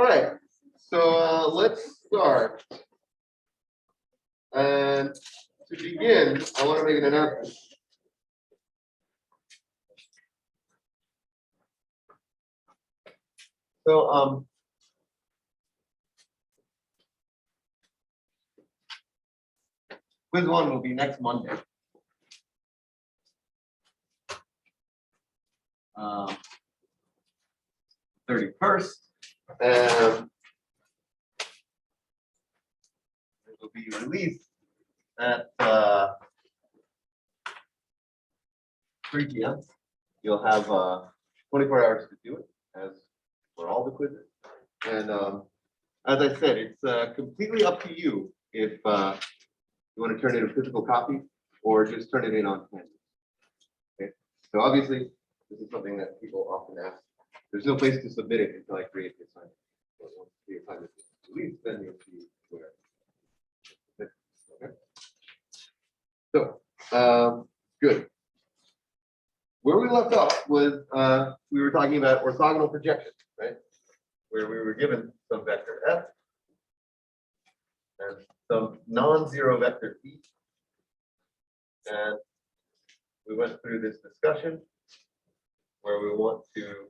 All right, so let's start. And to begin, I want to make an announcement. So quiz one will be next Monday. 31st. It will be released at 3 p.m. You'll have 24 hours to do it, as for all the quizzes. And as I said, it's completely up to you if you want to turn in a physical copy or just turn it in on Canvas. Okay, so obviously this is something that people often ask. There's no place to submit it until I create the assignment. So once the assignment is released, then you'll see where. Okay. So good. Where we left off was we were talking about orthogonal projection, right? Where we were given some vector f and some non-zero vector p. And we went through this discussion where we want to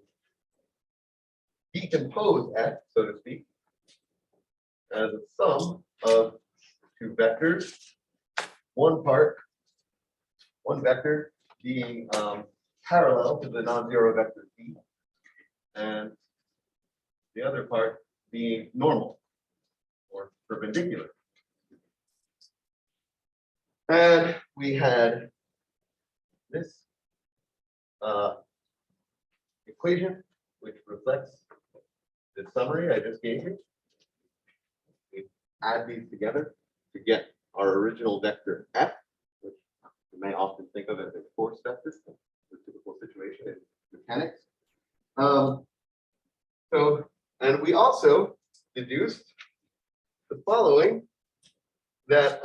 decompose x, so to speak, as a sum of two vectors, one vector being parallel to the non-zero vector p, and the other part being normal or perpendicular. And we had this equation, which reflects the summary I just gave you. We add these together to get our original vector f, which you may often think of as a force vector, the typical situation in mechanics. And we also deduced the following, that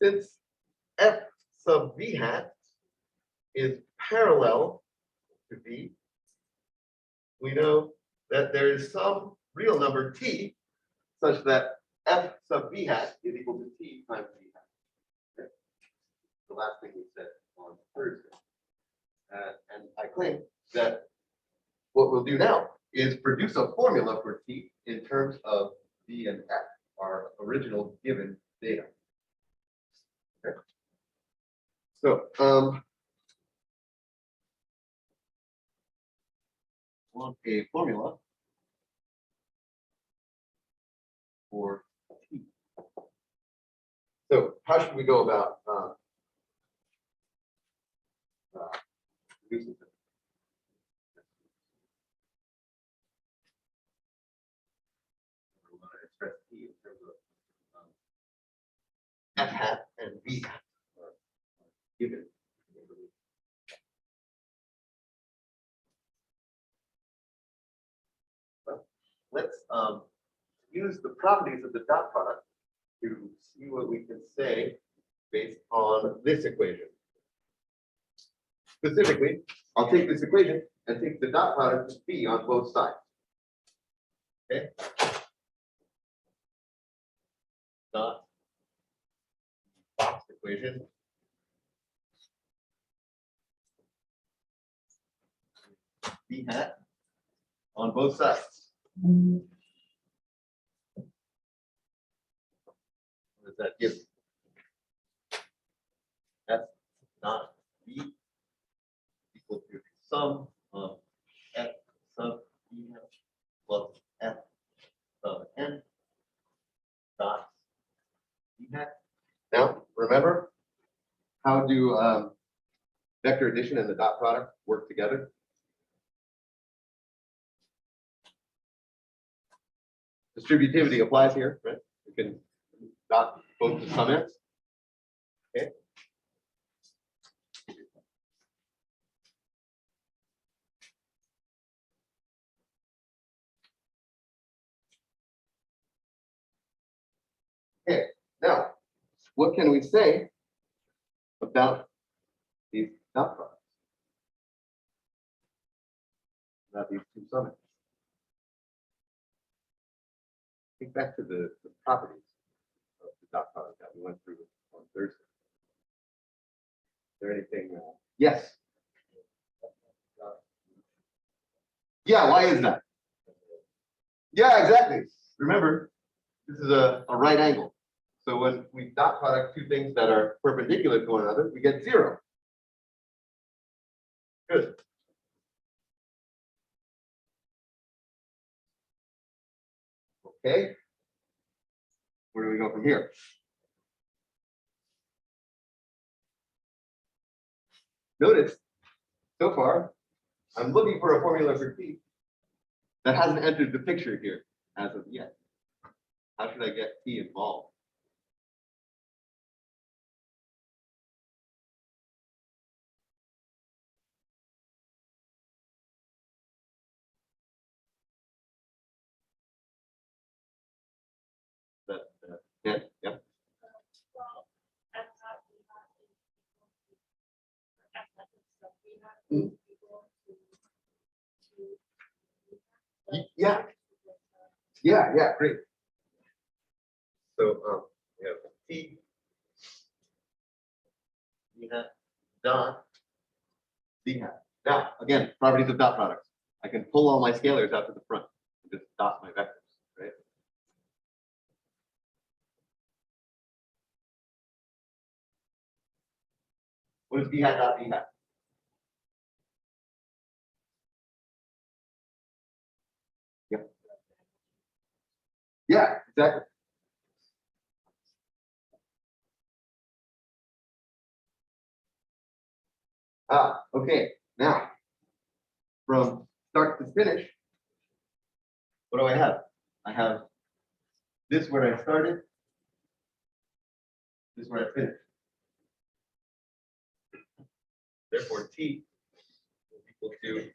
since f sub v hat is parallel to v, we know that there is some real number t such that f sub v hat is equal to t times v hat. Okay. The last thing we said on Thursday. And I claim that what we'll do now is produce a formula for t in terms of v and f, our original given data. Okay. So want a formula for t. So how should we go about producing this? We want to express t in terms of f hat and v hat are given. Let's use the properties of the dot product to see what we can say based on this equation. Specifically, I'll take this equation and take the dot product of b on both sides. Okay. Dot box equation. B hat on both sides. What does that give? F dot b equal to the sum of f sub b hat plus f sub n dot b hat. Now, remember, how do vector addition and the dot product work together? Distributivity applies here, right? You can dot both the sum ends. Okay. Okay, now, what can we say about these dot products? About these two summits? think back to the properties of the dot product that we went through on Thursday. Is there anything? Yes. Yeah, why is that? Yeah, exactly. Remember, this is a right angle. So when we dot product two things that are perpendicular to one another, we get 0. Good. Okay. Where do we go from here? Notice, so far, I'm looking for a formula for t that hasn't entered the picture here as of yet. How should I get t involved? Yeah, yeah. Mm. Yeah, yeah, great. So we have t d hat dot d hat. Now, again, properties of dot products. I can pull all my scalars out to the front and just dot my vectors, right? What is d hat dot d hat? Yep. Yeah, exactly. Okay. Now, from start to finish, what do I have? I have this where I started, this where I finished. Therefore, t is equal to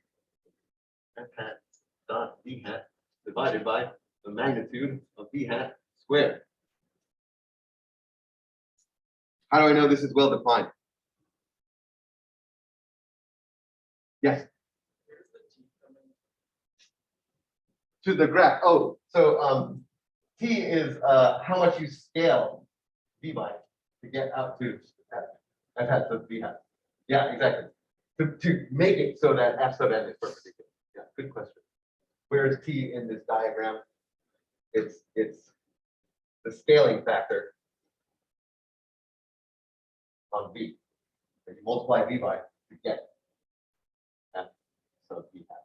f hat dot d hat divided by the magnitude of b hat squared. How do I know this is well defined? Yes. To the graph. Oh, so t is how much you scale v by to get out to f hat sub b hat. Yeah, exactly. To make it so that f sub n is perpendicular. Yeah, good question. Where is t in this diagram? It's the scaling factor on v. If you multiply v by to get f sub b hat.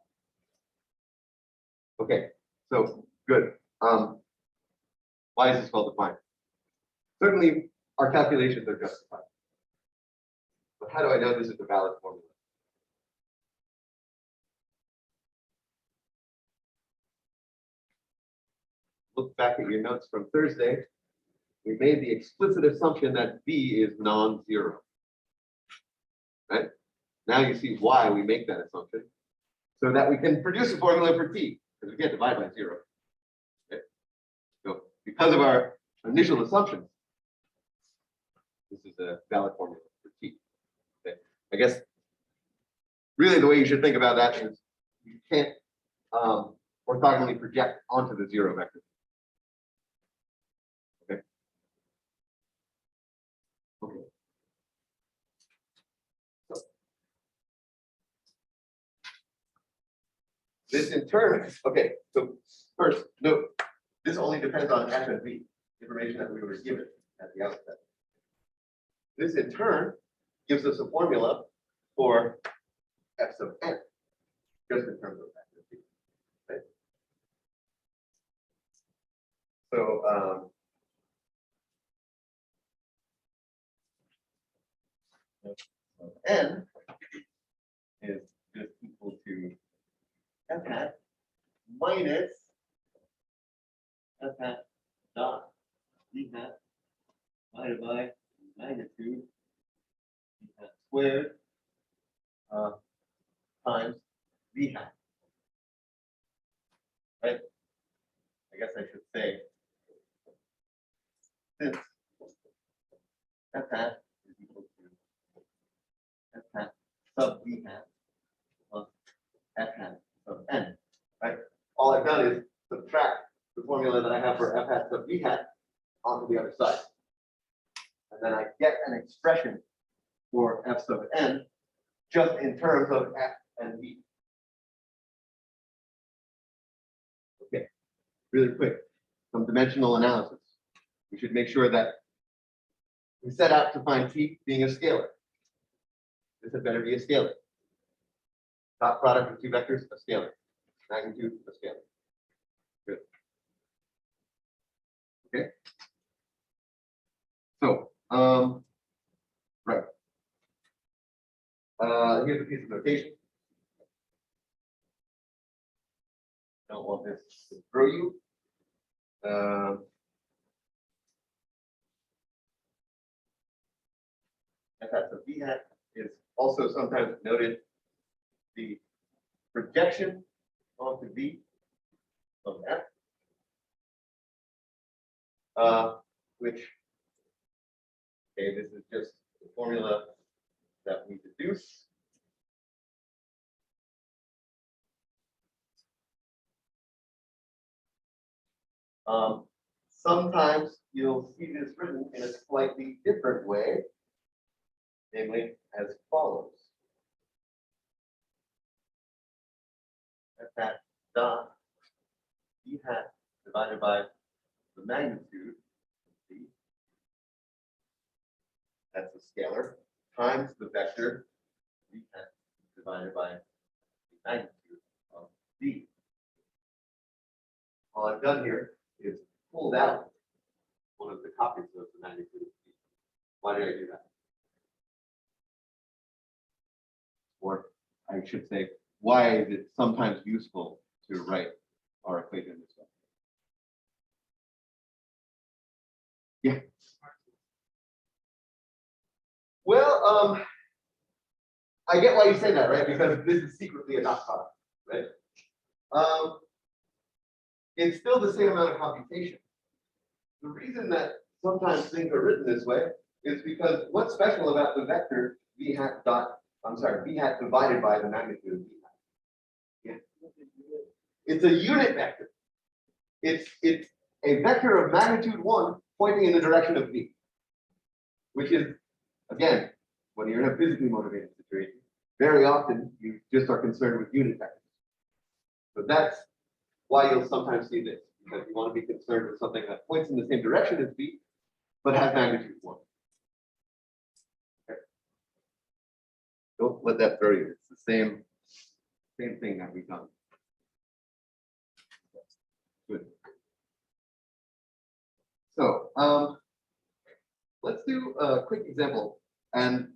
Okay, so good. Why is this well defined? Certainly, our calculations are justified. But how do I know this is a valid formula? Look back at your notes from Thursday. We made the explicit assumption that v is non-zero. Right? Now you see why we make that assumption. So that we can produce a formula for t, because we can't divide by 0. Okay? So because of our initial assumptions, this is a valid formula for t. Okay? I guess really the way you should think about that is you can't orthogonally project onto the 0 vector. Okay. Okay. So this in turn, okay, so first, note, this only depends on f and v, information that we were given at the outset. This in turn gives us a formula for f sub n, just in terms of f and v. Right? So n is just equal to f hat minus f hat dot d hat divided by magnitude d hat squared times v hat. Right? I guess I should say since f hat is equal to f hat sub v hat plus f hat sub n. Right? All I've done is subtract the formula that I have for expression for f sub n just in terms of f and v. Okay, really quick, some dimensional analysis. We should make sure that we set out to find t being a scalar. This had better be a scalar. Dot product of two vectors, a scalar. Magnitude, a scalar. Good. Okay. So, right. Here's a piece of notation. Don't want this to throw you. F hat of v hat is also sometimes noted the projection onto v of f, which, okay, this is just the formula that we deduce. Sometimes you'll see this written in a slightly different way, namely as follows. F hat dot v hat divided by the magnitude of v, that's a scalar, times the vector v hat divided by the magnitude of v. All I've done here is pulled out one of the copies of the magnitude of v. Why did I do that? Or I should say, why is it sometimes useful to write our equation this way? Yeah. Well, I get why you say that, right? Because this is secretly a dot product, right? It's still the same amount of computation. The reason that sometimes things are written this way is because what's special about the vector v hat dot, I'm sorry, v hat divided by the magnitude of v hat? Yeah. It's a unit vector. It's a vector of magnitude 1 pointing in the direction of v, which is, again, when you're in a physically motivated situation, very often you just are concerned with unit vectors. So that's why you'll sometimes see this, because you want to be concerned with something that points in the same direction as v, but has magnitude 1. Okay. Don't let that throw you. It's the same thing that we've done. Good. So let's do a quick example, and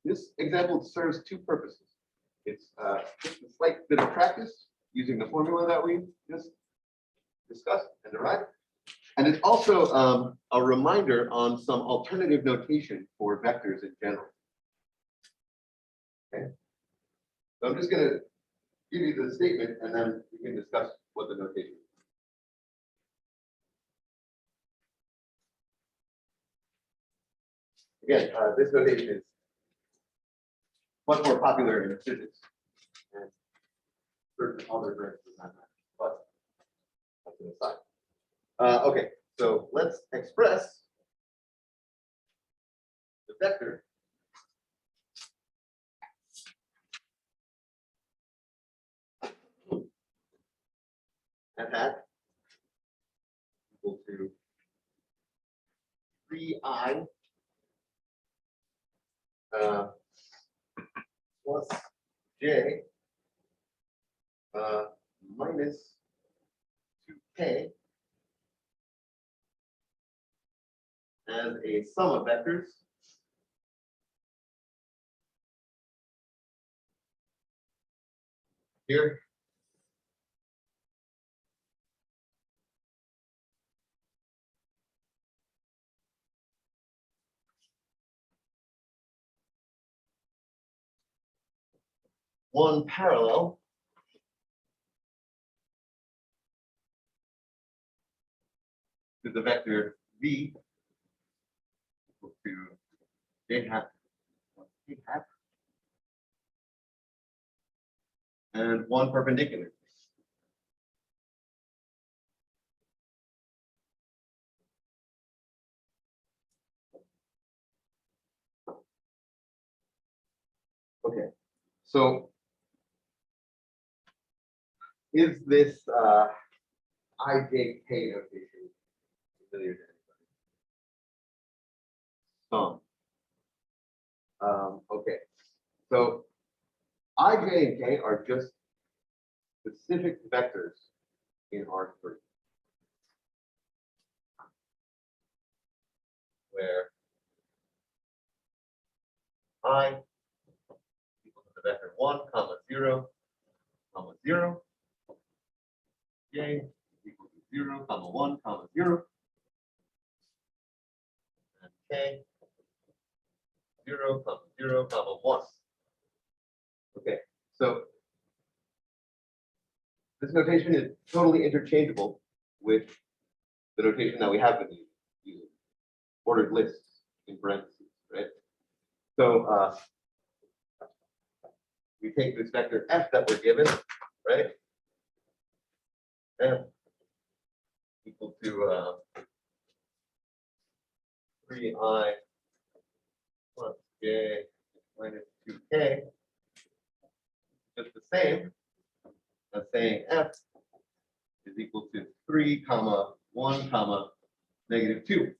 this example serves two purposes. It's just a slight bit of practice using the formula that we just discussed and derived, and it's also a reminder on some alternative notation for vectors in general. Okay, so I'm just going to give you the statement, and then we can discuss what the notation is. Again, this notation is much more popular in physics and certain other branches of mathematics, but that's an aside. Okay, so let's express the vector f hat equal to 3i plus j minus 2k as a sum of vectors here. One parallel to the vector v equal to j hat plus k hat, and one perpendicular. Okay, so is this IJK notation familiar to anybody? Okay, so I, J, and K are just specific vectors in R3, where I equals to the vector 1, comma 0, comma 0. J equals to 0, comma 1, comma 0. And K 0, comma 0, comma 1. Okay, so this notation is totally interchangeable with the notation that we have been using, ordered lists in parentheses, right? So we take this vector f that we're given, right? F equal to 3i plus j minus 2k, just the same as saying f is equal to 3 comma 1 comma negative 2,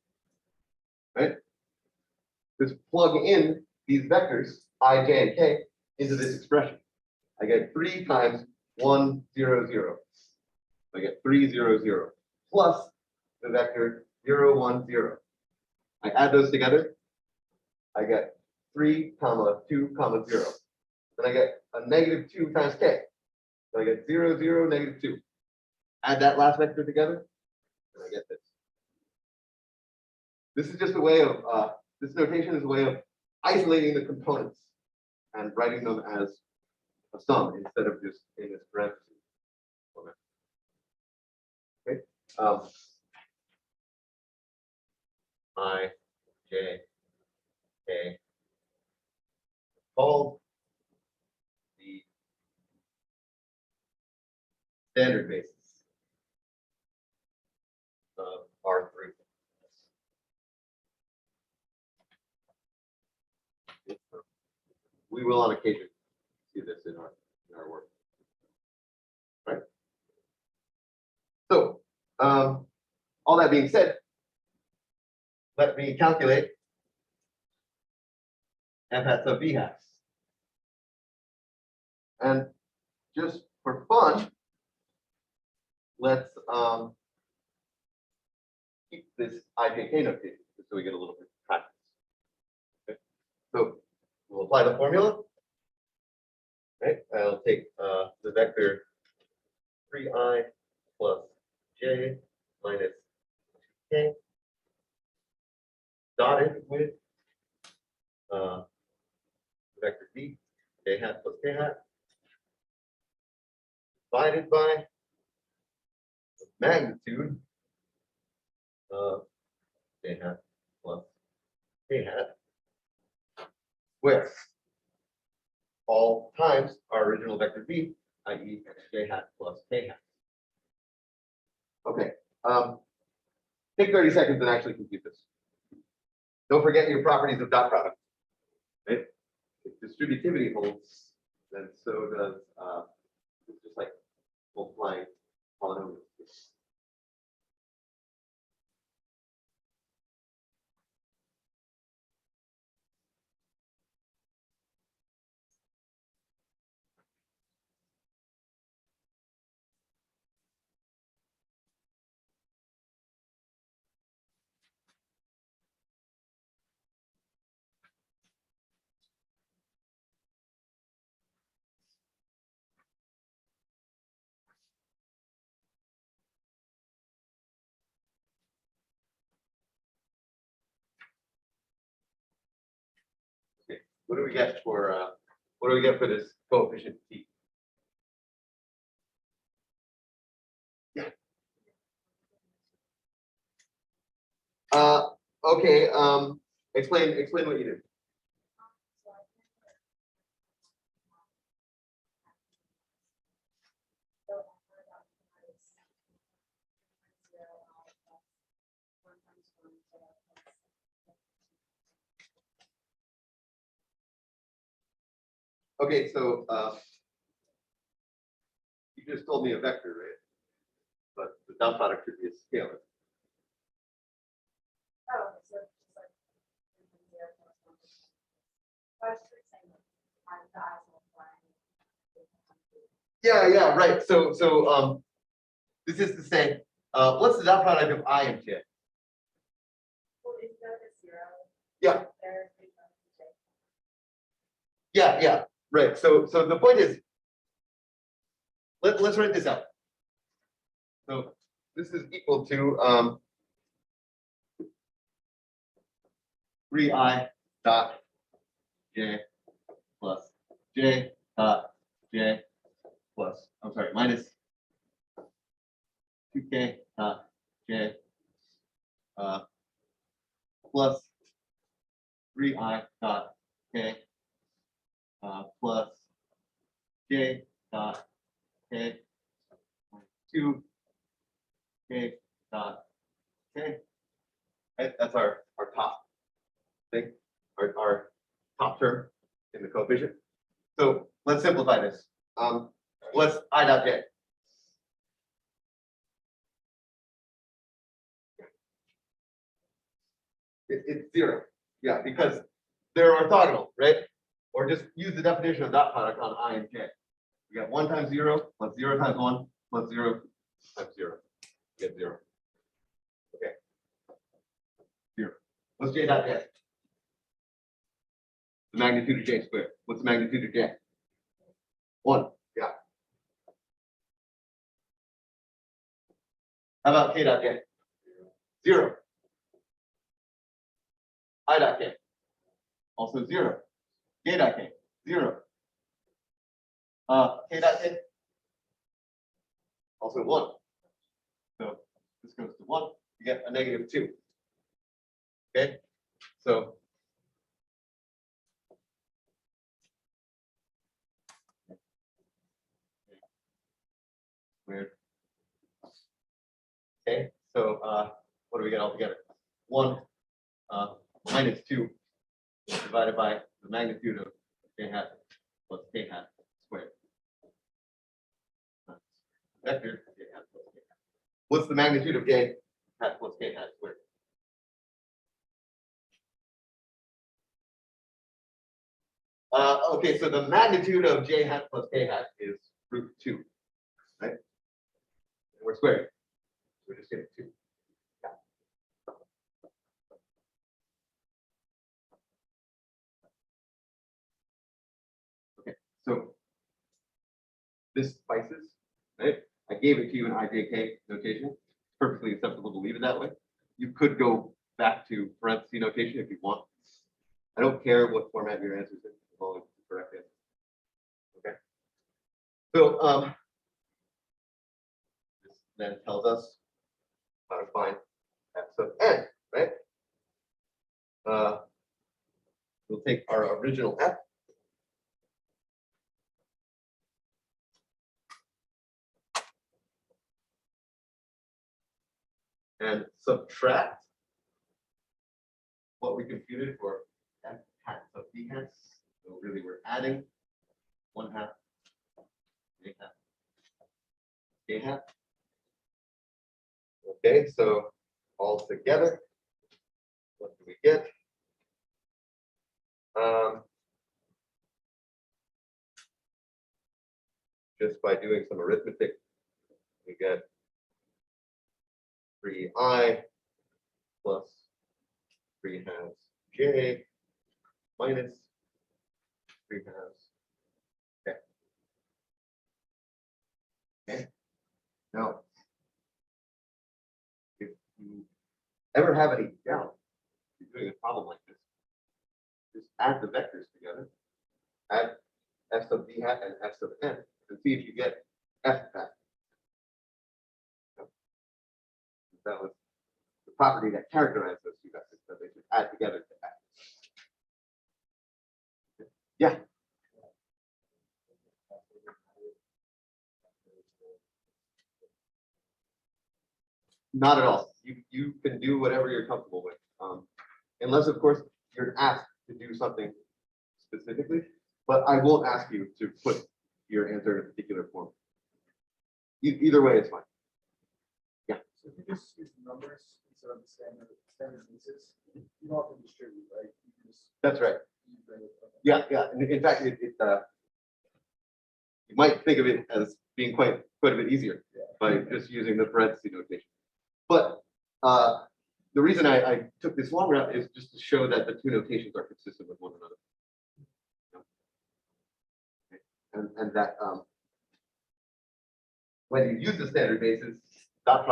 right? Just plug in these vectors I, j, and k into this expression. I get 3 times 1 0 0. I get 3 0 0 plus the vector 0 1 0. I add those together. I get 3 comma 2 comma 0. Then I get a negative 2 times k. So I get 0 0 negative 2. Add that last vector together, and I get this. This is just a way of this notation is a way of isolating the components and writing them as a sum instead of just in this parentheses. Okay. I, J, K, called the standard basis of R3. We will on occasion see this in our work, right? So, all that being said, let me calculate f hat sub b hats. And just for fun, let's keep this IJK notation just so we get a little bit of practice. Okay. So we'll apply the formula. Right? I'll take the vector 3i plus j minus k dotted with vector b, j hat plus k hat, divided by the magnitude of j hat plus k hat, with all times our original vector b, i.e. j hat plus k hat. Okay, take 30 seconds and actually compute this. Don't forget your properties of dot product. Right? If distributivity holds, then so does it's just like multiplying polynomials. Okay, what do we get for this coefficient t? Okay. Explain what you did. Okay, so you just told me a vector, right? But the dot product should be a scalar. Oh, so it's just like. Yeah, right. So this is to say, what's the dot product of I and j? Well, is that a zero? Yeah. There. Yeah, right. So the point is, let's write this out. So this is equal to 3i dot j plus j dot j plus, I'm sorry, minus 2k dot j plus 3i dot k plus j dot k 2k dot k. Right? That's our top thing, our top term in the coefficient. So let's simplify this. What's I dot j? It's zero. Yeah, because they're orthogonal, right? Or just use the definition of dot product on I and j. We got 1 times 0 plus 0 times 1 plus 0 times 0. We get 0. Okay. 0. What's j dot j? The magnitude of j squared. What's the magnitude of j? 1. Yeah. How about k dot j? 0. I dot k. Also 0. K dot k. 0. K dot k. Also 1. So this goes to 1. You get a negative 2. Okay. So weird. Okay. So what do we get all together? 1 minus 2 divided by the magnitude of j hat plus k hat squared. Vector j hat plus k hat. What's the magnitude of j hat plus k hat squared? Okay, so the magnitude of j hat plus k hat is root 2, right? And we're squaring. We're just getting 2. Okay, so this suffices, right? I gave it to you in IJK notation. It's perfectly acceptable to leave it that way. You could go back to parenthesis notation if you want. I don't care what format your answers in, as long as it's the correct answer. Okay. So this then tells us how to find f sub n, right? We'll take our original f. And subtract what we computed for f hat sub b hat. So really we're adding 1 half j hat k hat. Okay, so all together, what do we get? Just by doing some arithmetic, we get 3i plus 3 halves j minus 3 halves k. Okay. Now, if you ever have any doubt, if you're doing a problem like this, just add the vectors together, add f sub b hat and f sub n, and see if you get f hat. That was the property that characterized those two vectors, that they should add together to f. Yeah. Not at all. You can do whatever you're comfortable with, unless of course you're asked to do something specifically. but I won't ask you to put your answer in a particular form. Either way, it's fine. So if you just use numbers instead of the standard pieces, you don't have to distribute, right? You can just That's right. use regular. Yeah. In fact, you might think of it as being quite a bit easier by just using the parenthesis notation. But the reason I took this long route is just to show that the two notations are consistent with one another. And that when you use the standard basis, dot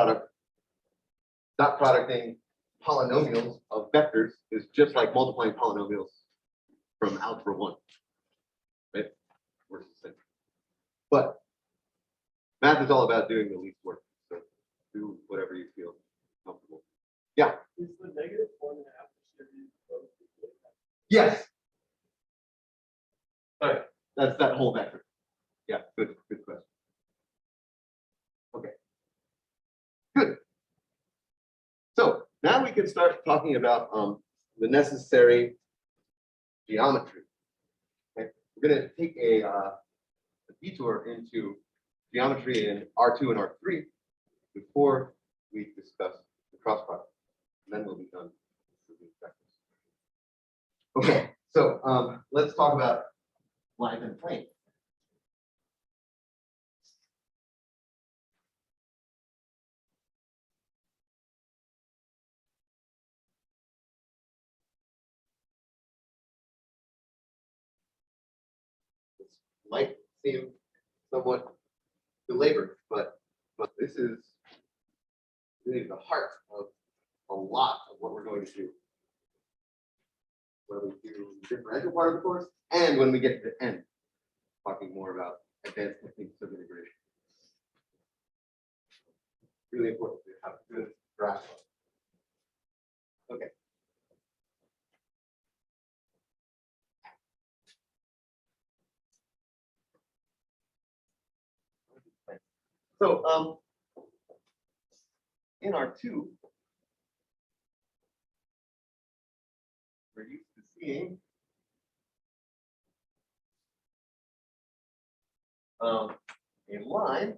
producting polynomials of vectors is just like multiplying polynomials from algebra 1. Right? Works the same. But math is all about doing the least work. So do whatever you feel comfortable. Yeah. Is the negative 1.5 distributed both? Yes. All right. That's that whole vector. Yeah. Good question. Okay. Good. So now we can start talking about the necessary geometry. Okay. We're going to take a detour into geometry in R2 and R3 before we discuss the cross product. And then we'll be done with these vectors. Okay, so let's talk about lines and planes. This might seem somewhat belabored, but this is really the heart of a lot of what we're going to do when we do the differential part of the course and when we get to the end, talking more about advanced techniques of integration. Really important to have a good grasp of. Okay. So in R2, we're used to seeing a line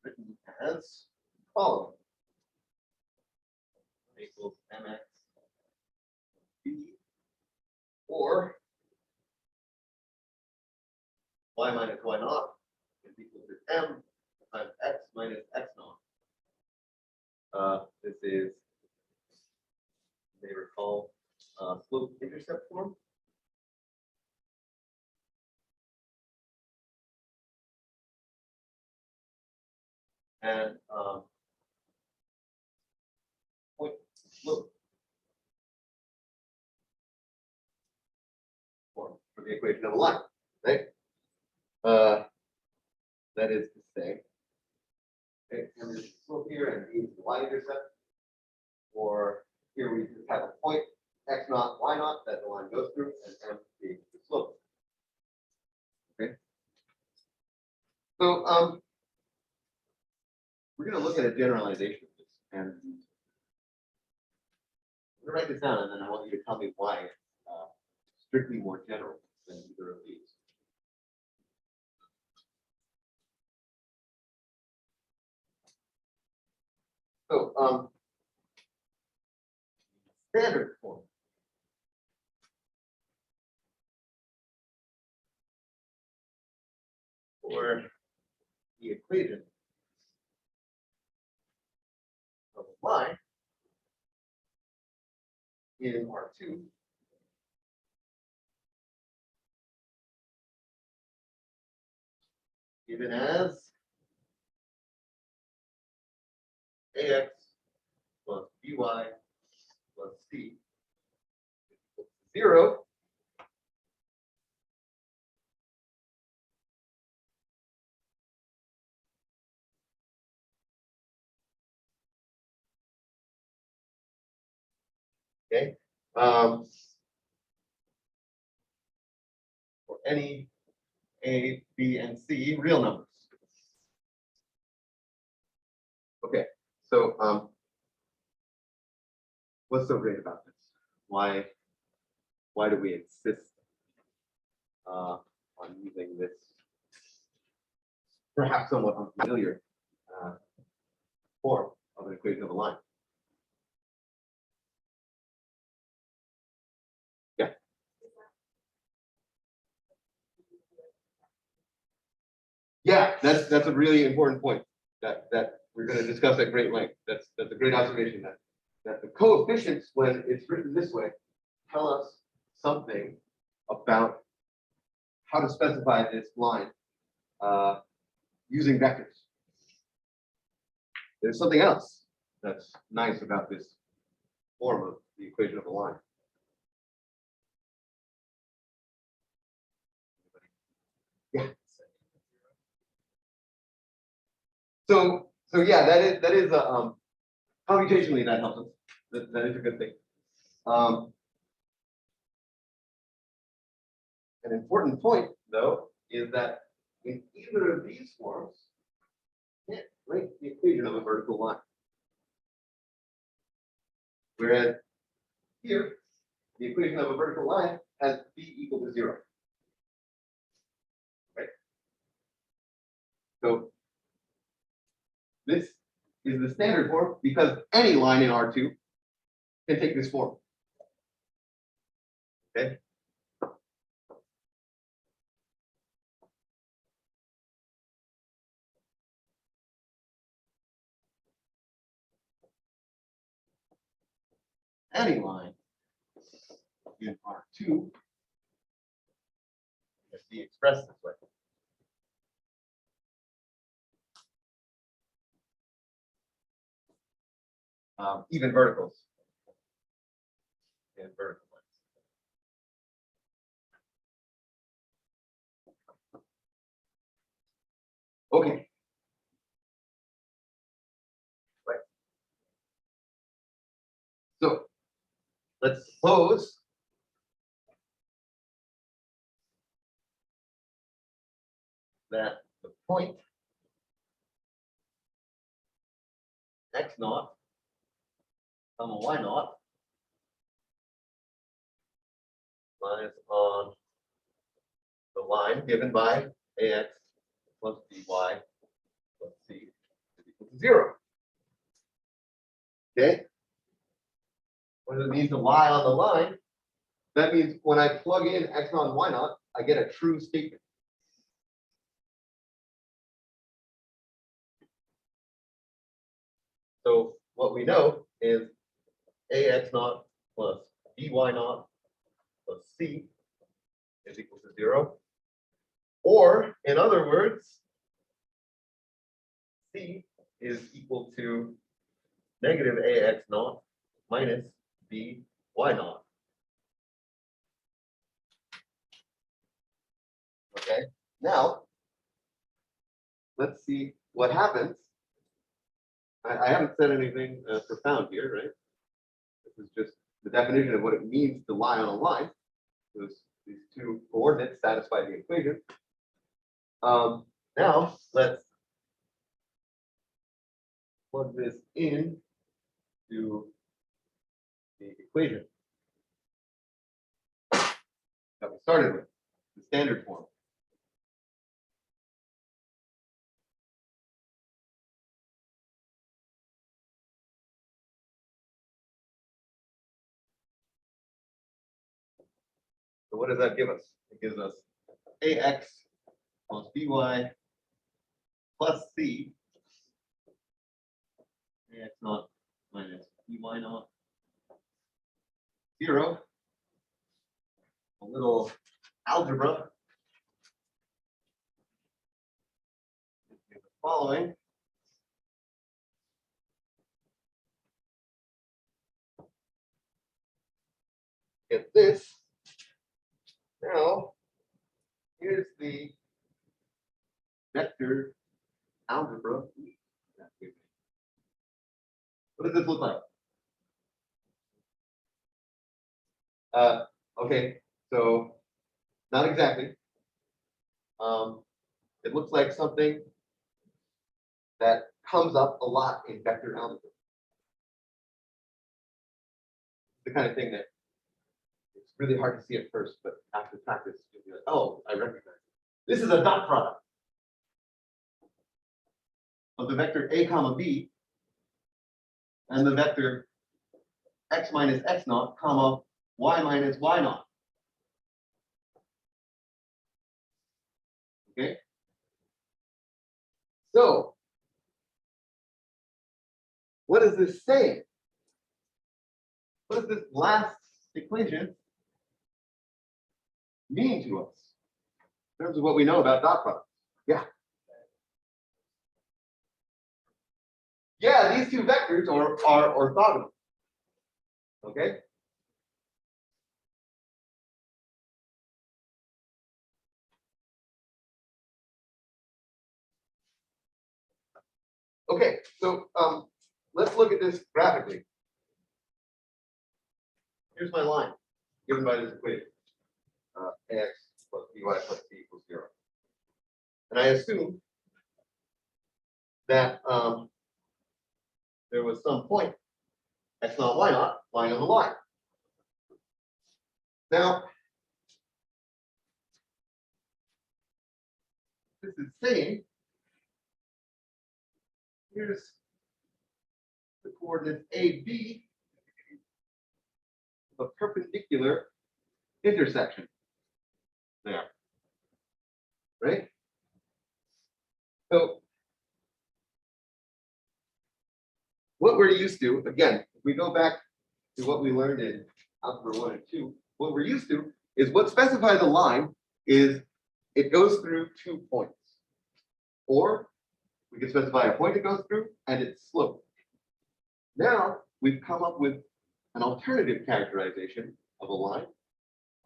written as following: equals mx b, or y minus y naught is equal to m times x minus x naught. This is, you may recall, slope intercept form. And point slope form for the equation of a line, right? That is to say, okay, and there's slope here and b is the y-intercept, or here we just have a point x naught, y naught that the line goes through, and m being the slope. Okay. So we're going to look at a generalization of this, and I'm going to write this down, and then I want you to tell me why it's strictly more general than either of these. So standard form. For the equation of y in R2 given as ax plus by plus c equals 0. Okay. For any a, b, and c real numbers. Okay. So what's so great about this? why do we insist on using this perhaps somewhat unfamiliar form of an equation of a line? Yeah. Yeah, that's a really important point that we're going to discuss at great length. That's a great observation that the coefficients, when it's written this way, tell us something about how to specify this line using vectors. There's something else that's nice about this form of the equation of a line. Yeah. So yeah, that is a computationally that helps us. That is a good thing. An important point, though, is that in either of these forms, you can't write the equation of a vertical line. Whereas here, the equation of a vertical line has b equal to 0. Right? So this is the standard form because any line in R2 can take this form. Okay. Any line in R2 can be expressed this way. Even verticals and vertical lines. Okay. Right. So let's suppose that the point x naught, comma y naught lies on the line given by ax plus by plus c is equal to 0. Okay. What does it mean to lie on the line? That means when I plug in x naught and y naught, I get a true statement. So what we know is ax naught plus by naught plus c is equal to 0. Or in other words, c is equal to negative ax naught minus by naught. Okay, now let's see what happens. I haven't said anything profound here, right? This is just the definition of what it means to lie on a line. These two coordinates satisfy the equation. Now let's plug this in to the equation that we started with, the standard form. So what does that give us? It gives us ax plus by plus c, ax naught minus by naught, 0. A little algebra. The following. Get this. Now, here's the vector algebra. What does this look like? Okay, so not exactly. It looks like something that comes up a lot in vector algebra. The kind of thing that really hard to see at first, but after practice, you'll be like, oh, I recognize it. This is a dot product of the vector a comma b and the vector x minus x naught comma y minus y naught. Okay. So what does this say? What does this last equation mean to us in terms of what we know about dot products? Yeah. Yeah, these two vectors are orthogonal. Okay. Okay, so let's look at this graphically. Here's my line given by this equation. Ax plus by plus b equals 0. And I assume that there was some point x naught y naught lying on the line. Now, this is saying here's the coordinates a b, a perpendicular intersection there, right? So what we're used to, again, if we go back to what we learned in Algebra 1 and 2, what we're used to is what specifies a line is it goes through 2 points. Or we can specify a point it goes through and its slope. Now we've come up with an alternative characterization of a line.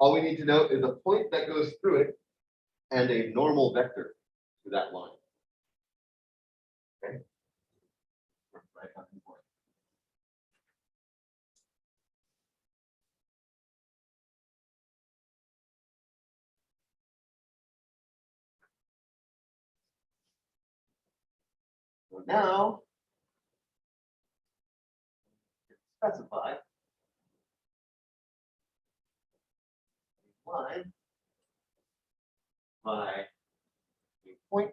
All we need to know is a point that goes through it and a normal vector to that line. Okay. So now specify a line by a point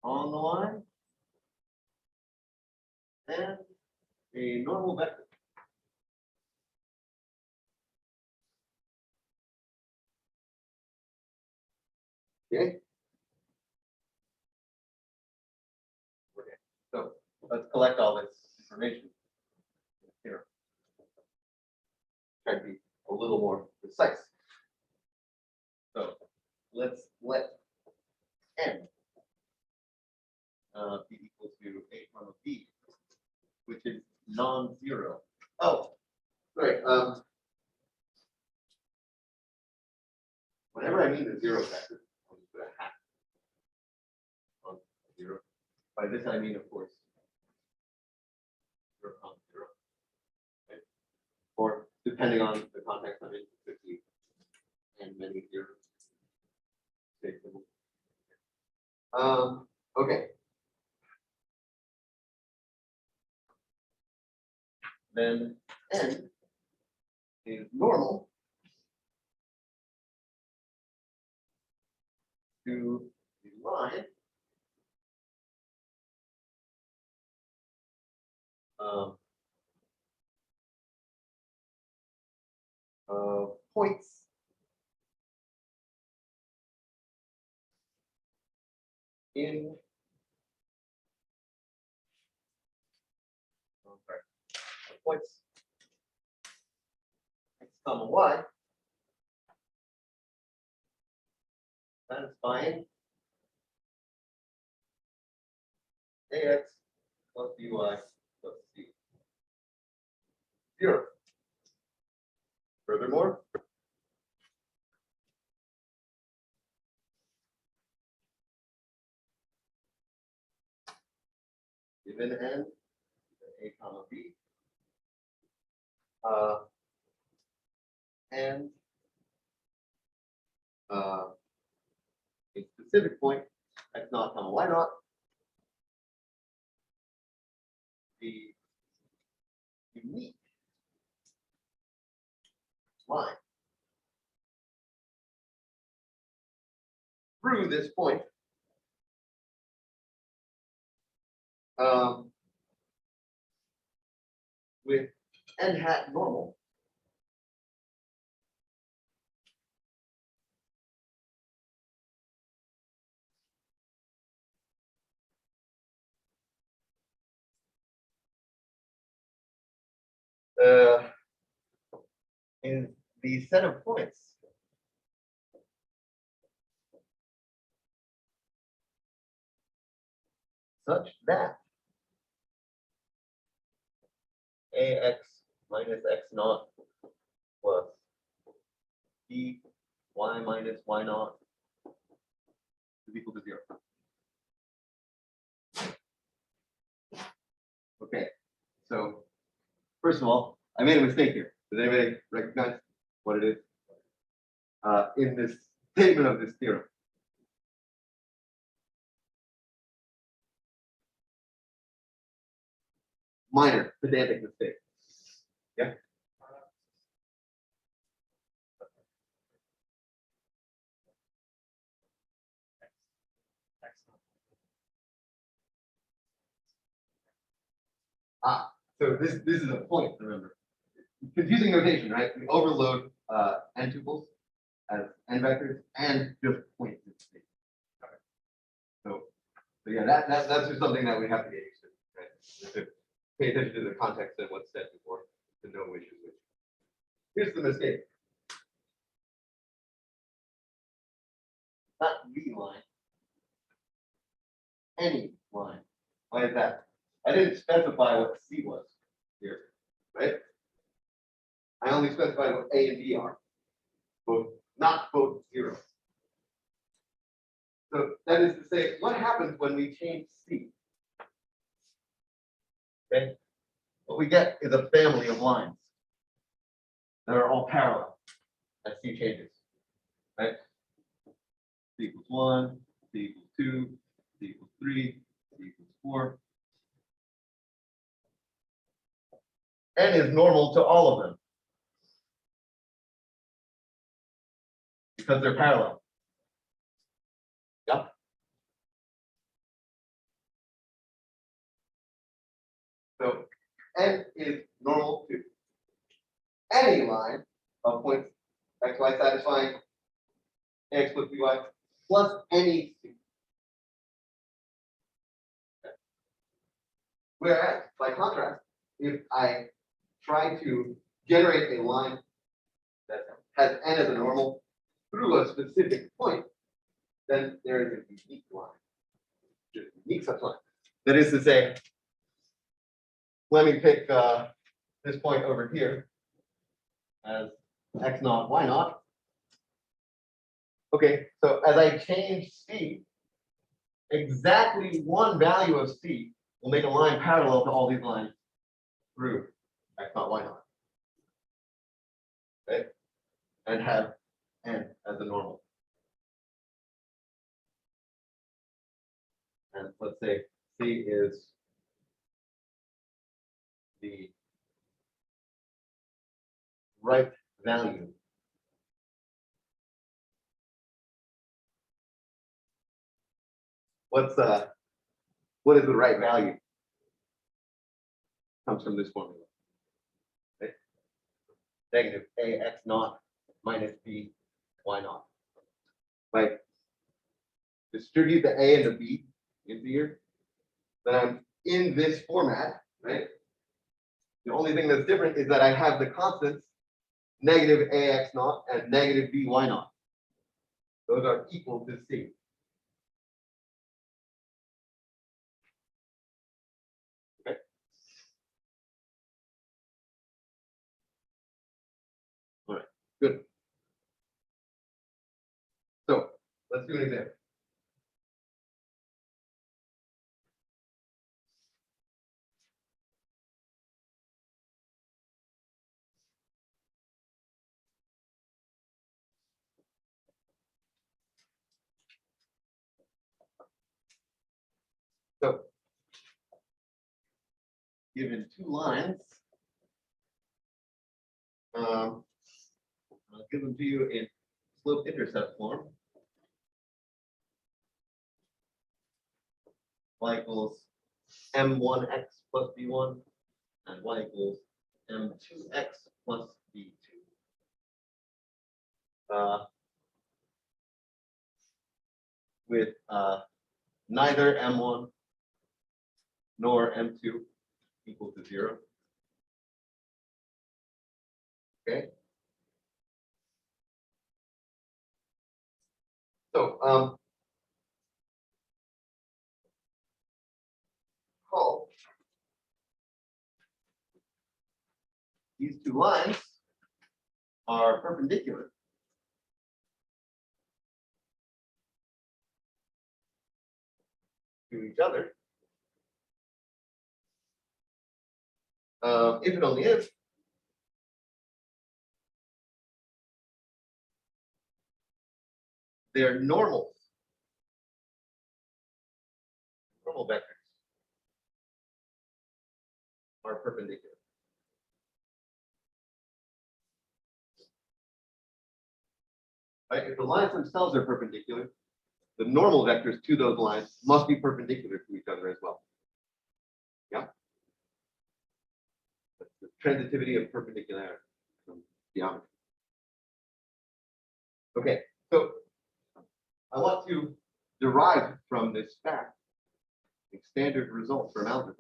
on the line and a normal vector. Okay. Okay. So let's collect all this information here. Try to be a little more precise. So let's let n be equal to a comma b, which is non-zero. Oh, sorry. Whenever I mean the zero vector, I'll just put a hat on 0. By this I mean, of course, 0, 0. Okay. Or depending on the context I'm in, 50 and many zeros. Okay. Then n is normal to the line points in points x comma y satisfying ax plus by plus c 0. Furthermore, given n a comma b and a specific point x naught comma y naught, the unique line through this point. With n hat normal. In the set of points such that ax minus x naught plus b y minus y naught is equal to 0. Okay, so first of all, I made a mistake here. Does anybody recognize what it is in this statement of this theorem? Minor pedantic mistake. Yeah. So this is a point, remember. Confusing notation, right? We overload n tuples as n vectors and just points in space. Okay. So yeah, that's just something that we have to get used to, right? We have to pay attention to the context and what's said before to know which is which. Here's the mistake. Not the line. Any line. Why is that? I didn't specify what C was here, right? I only specified what A and B are, not both zeros. So that is to say, what happens when we change C? Okay, what we get is a family of lines that are all parallel as C changes, right? C equals 1, C equals 2, C equals 3, C equals 4. N is normal to all of them because they're parallel. Yep. So N is normal to any line of points x, y satisfying x plus by plus any C. Okay. Whereas, by contrast, if I try to generate a line that has n as a normal through a specific point, then there is a unique line, just unique such line. That is to say, let me pick this point over here as x naught, y naught. Okay, so as I change C, exactly one value of C will make a line parallel to all these lines through x naught, y naught. Okay, and have n as a normal. And let's say C is the right value what is the right value? Comes from this formula. Okay? Negative ax naught minus b y naught. Right? Distribute the a and the b into here. Then I'm in this format, right? The only thing that's different is that I have the constants negative ax naught and negative by naught. Those are equal to c. Okay. All right, good. So let's do an example. So given two lines I'll give them to you in slope intercept form. Y equals m1x plus b1 and y equals m2x plus b2. With neither m1 nor m2 equal to 0. Okay. So call these two lines are perpendicular to each other. If and only if they're normal vectors are perpendicular. Right? If the lines themselves are perpendicular, the normal vectors to those lines must be perpendicular to each other as well. Yeah. That's the transitivity of perpendicularity from geometry. Okay, so I want to derive from this fact a standard result from algebra.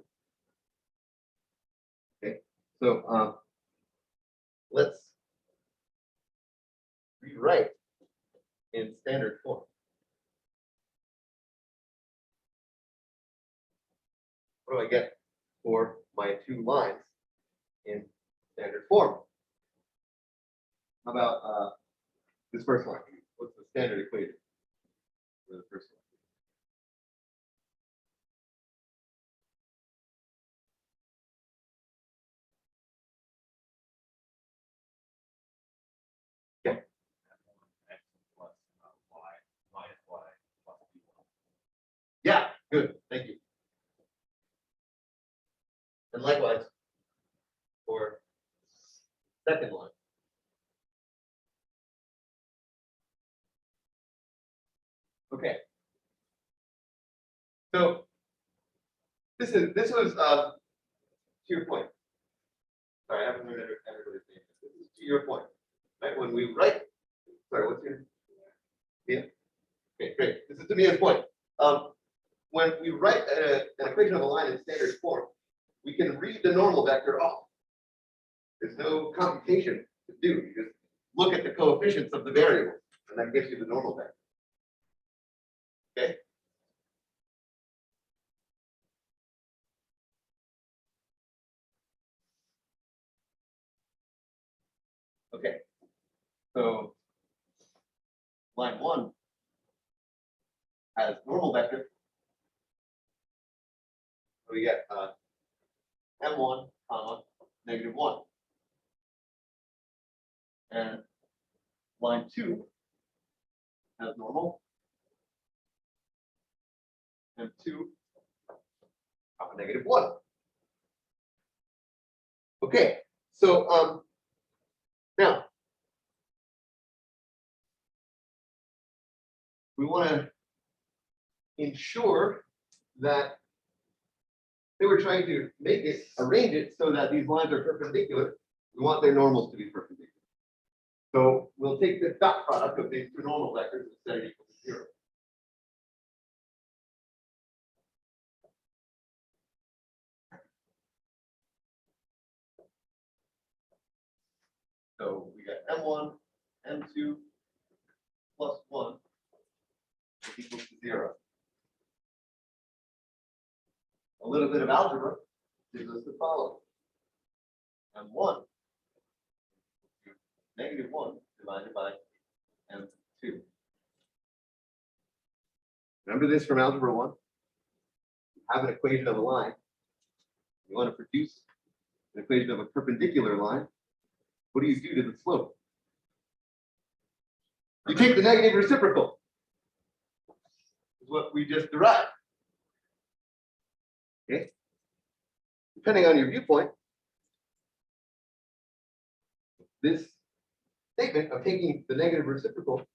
Okay, so let's rewrite in standard form. What do I get for my two lines in standard form? How about this first line? What's the standard equation for the first line? Yeah, good, thank you. And likewise for second line. Okay. So this was to your point. Sorry, I haven't heard everybody's name. This is to your point, right? When we write, sorry, what's your Mia? Okay, great. This is to Mia's point. When we write an equation of a line in standard form, we can read the normal vector off. There's no computation to do. You just look at the coefficients of the variables, and that gives you the normal vector. Okay. Okay. So line 1 has normal vector. So we get m1 comma -1, and line 2 has normal m2 comma -1. Okay, so now we want to ensure that they were trying to arrange it so that these lines are perpendicular. We want their normals to be perpendicular. So we'll take the dot product of these two normal vectors and set it equal to 0. So we got m1, m2 plus 1 is equal to 0. A little bit of algebra gives us the following. M1 -1 divided by m2. Remember this from algebra 1? You have an equation of a line. You want to produce an equation of a perpendicular line. What do you do to the slope? You take the negative reciprocal. Is what we just derived. Okay. Depending on your viewpoint, this statement of taking the negative reciprocal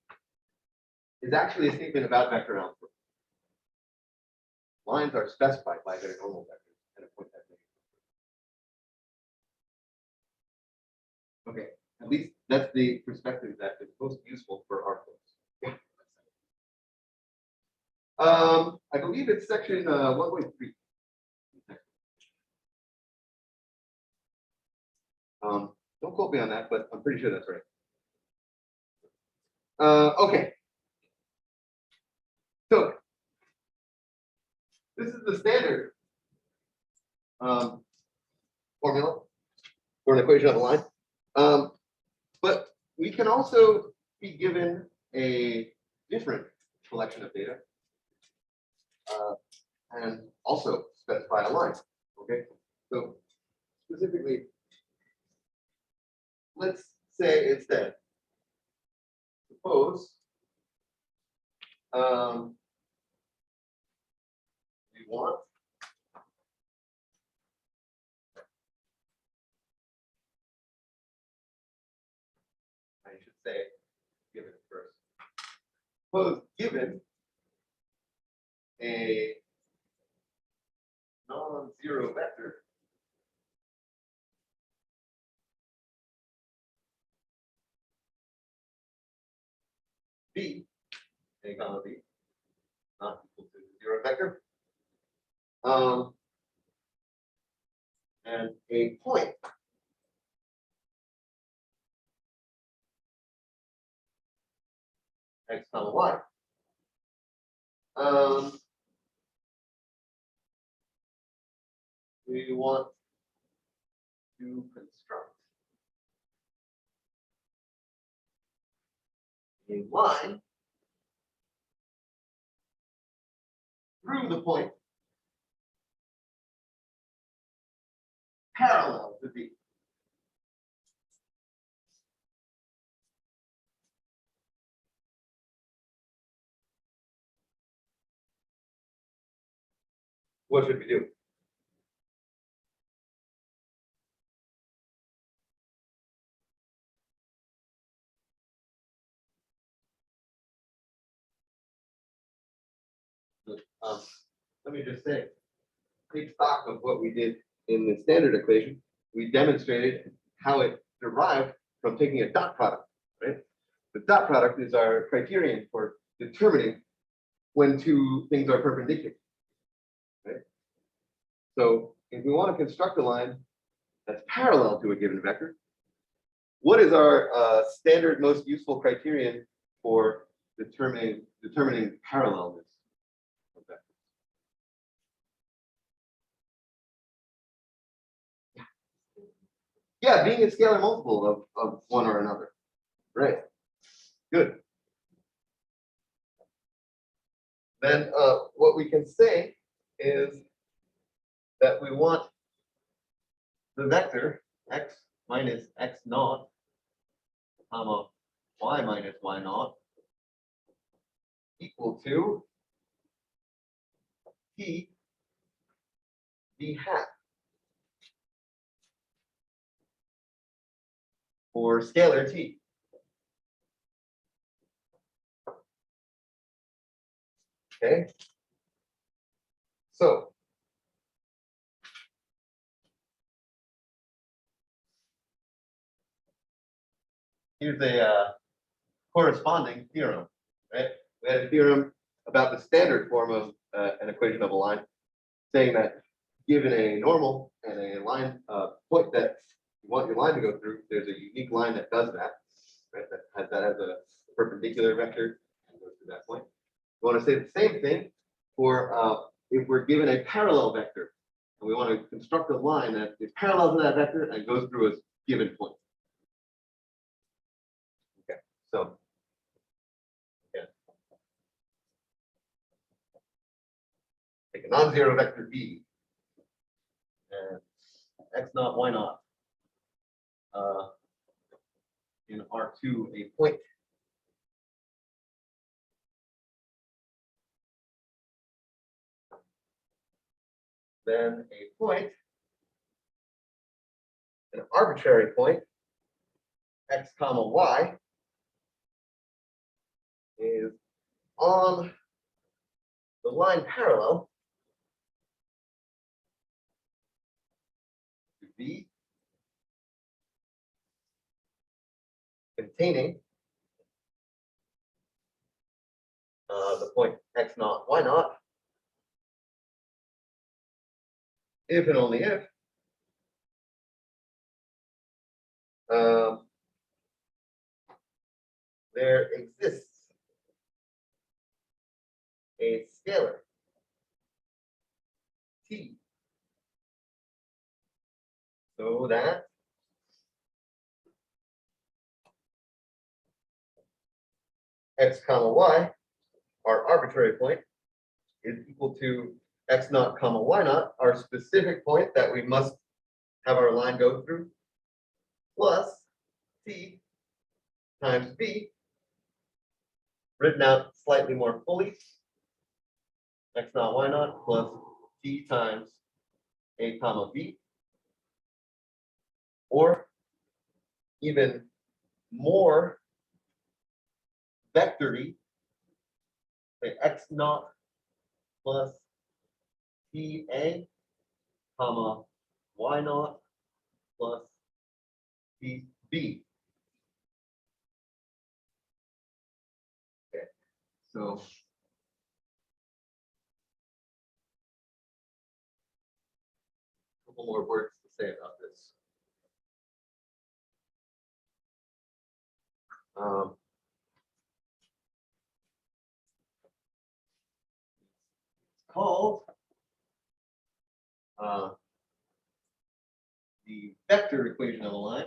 is actually a statement about vector algebra. Lines are specified by their normal vectors and a point that negative. Okay, at least that's the perspective that is most useful for our folks. I believe it's section 1.3. Don't quote me on that, but I'm pretty sure that's right. Okay. So this is the standard formula for an equation of a line. But we can also be given a different collection of data and also specify a line. Okay. So specifically, let's say instead, suppose we want I should say given first. Suppose given a non-zero vector b, a comma b, not equal to the zero vector, and a point x comma y. We want to construct a line through the point parallel to B. What should we do? Let me just say, take stock of what we did in the standard equation. We demonstrated how it derived from taking a dot product, right? The dot product is our criterion for determining when two things are perpendicular, right? So if we want to construct a line that's parallel to a given vector, what is our standard most useful criterion for determining parallelness? Yeah, being a scalar multiple of one or another. Right. Good. Then what we can say is that we want the vector x minus x naught, comma y minus y naught equal to p v hat for scalar t. Okay. So here's a corresponding theorem, right? We had a theorem about the standard form of an equation of a line, saying that given a normal and a line point that you want your line to go through, there's a unique line that does that, right? That has a perpendicular vector and goes through that point. We want to say the same thing for if we're given a parallel vector and we want to construct a line that is parallel to that vector and goes through a given point. Okay, so again, take a non-zero vector b and x naught, y naught in R2 a point. Then a point, an arbitrary point x comma y is on the line parallel to V containing the point x naught, y naught, if and only if there exists a scalar t, so that x comma y, our arbitrary point, is equal to x naught comma y naught, our specific point that we must have our line go through, plus t times b, written out slightly more fully, x naught y naught plus t times a comma b, or even more vectory, say x naught plus t a comma y naught plus t b. Okay, so a couple more words to say about this. It's called the vector equation of a line.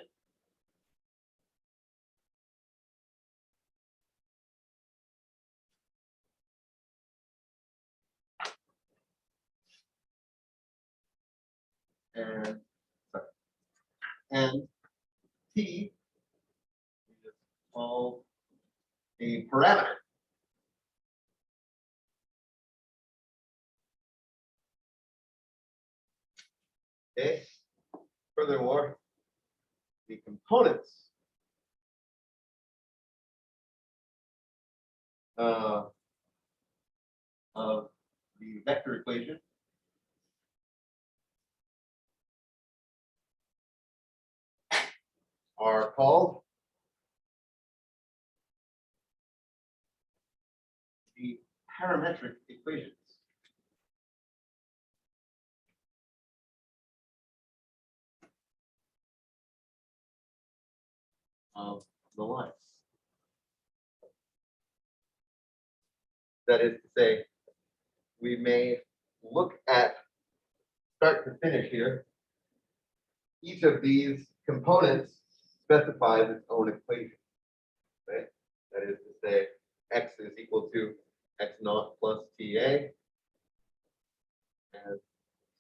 And sorry, and t is called a parameter. Okay. Furthermore, the components of the vector equation are called the parametric equations. Of the lines. That is to say, we may look at start to finish here. Each of these components specifies its own equation, right? That is to say, x is equal to x naught plus TA, and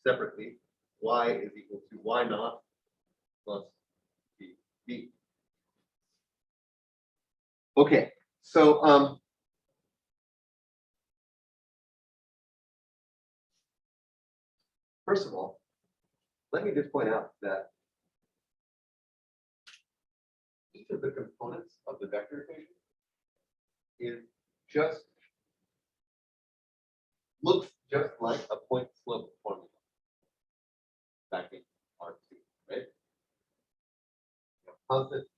separately, y is equal to y naught plus tb. Okay, so first of all, let me just point out that each of the components of the vector equation is just looks just like a point slope formula back in R2, right? Constant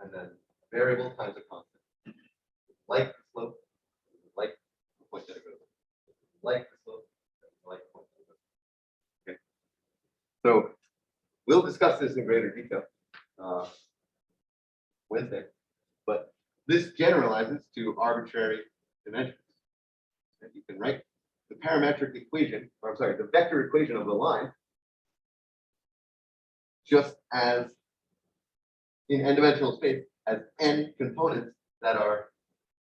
and then variable times a constant. Like the slope, like the point that it goes. Like the slope, like the point that it goes. Okay. So we'll discuss this in greater detail Wednesday, but this generalizes to arbitrary dimensions. And you can write the parametric equation, or I'm sorry, the vector equation of the line, just as in n-dimensional space as n components that are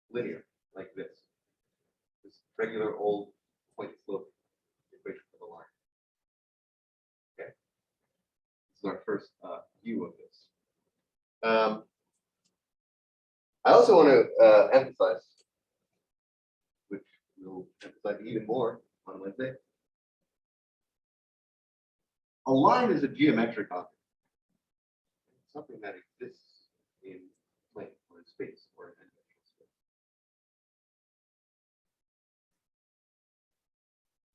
linear, like this. This regular old point slope equation for the line. Okay. This is our first view of this. I also want to emphasize, which we'll emphasize even more on Wednesday. A line is a geometric object. It's something that exists in plane or in space or in n-dimensional space.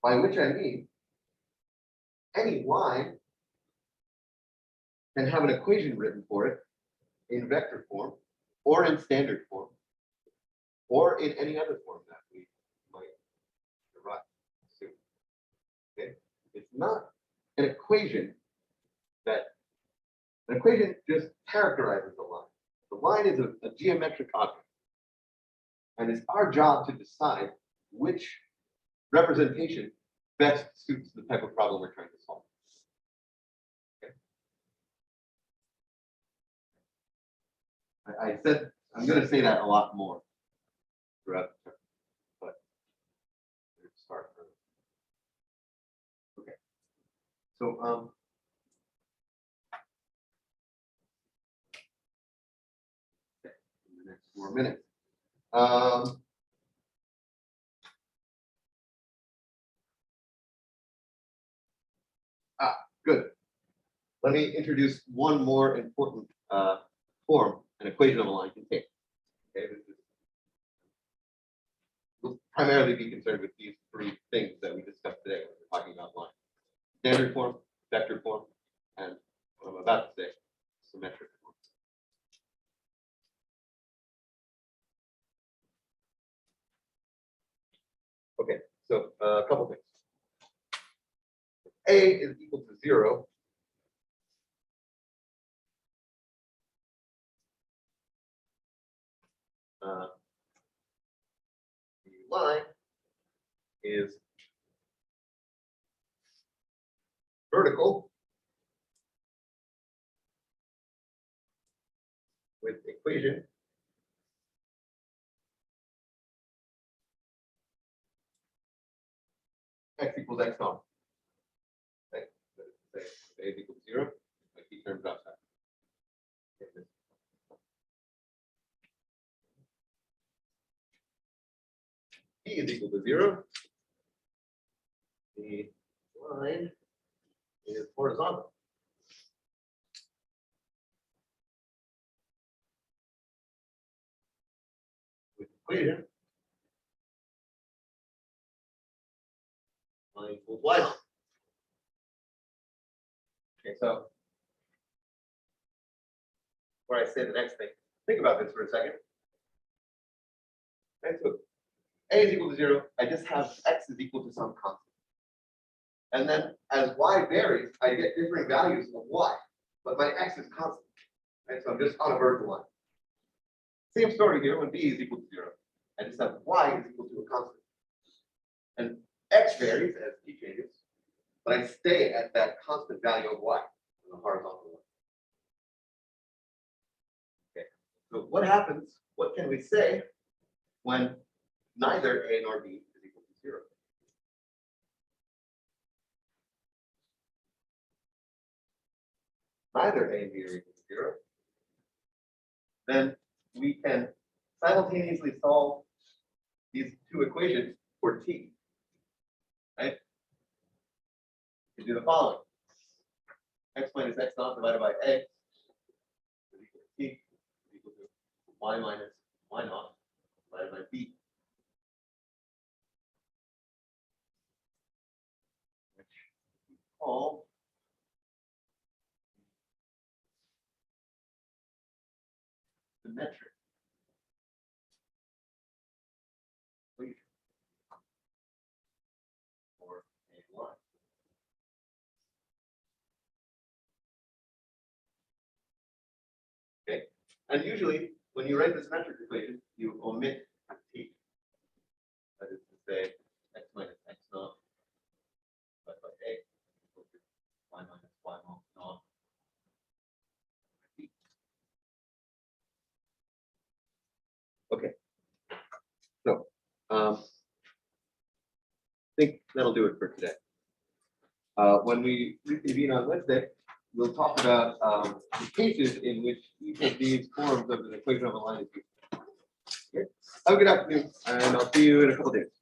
By which I mean any line can have an equation written for it in vector form or in standard form or in any other form that we might derive soon. Okay, it's not an equation an equation just characterizes the line. The line is a geometric object, and it's our job to decide which representation best suits the type of problem we're trying to solve. Okay. I said I'm going to say that a lot more throughout the term, but let's start. Okay. So in the next 4 minutes. Good. Let me introduce one more important form an equation of a line can take. Okay, we'll primarily be concerned with these 3 things that we discussed today when we're talking about lines: standard form, vector form, and what I'm about to say, symmetric form. Okay, so a couple things. A is equal to 0. The line is vertical with equation x equals x naught. Okay, a is equal to 0. My key term drops out. B is equal to 0. The line is horizontal. With equation line equals y naught. Okay, so before I say the next thing, think about this for a second. Okay, so a is equal to 0. I just have x is equal to some constant. And then as y varies, I get different values of y, but my x is constant. Right? So I'm just on a vertical line. Same story here when b is equal to 0. I just have y is equal to a constant. And x varies as t changes, but I stay at that constant value of y on the horizontal line. Okay. So what happens? What can we say when neither a nor b is equal to 0? Neither a and b are equal to 0. Then we can simultaneously solve these 2 equations for t. Right? We do the following: x minus x naught divided by a is equal to t is equal to y minus y naught divided by b. Which we call symmetric equation for a line. Okay, and usually when you write the symmetric equation, you omit t. That is to say, x minus x naught divided by a equals to y minus y naught. Okay, so I think that'll do it for today. When we reconvene on Wednesday, we'll talk about the cases in which each of these forms of an equation of a line is used. Okay. Have a good afternoon, and I'll see you in a couple days.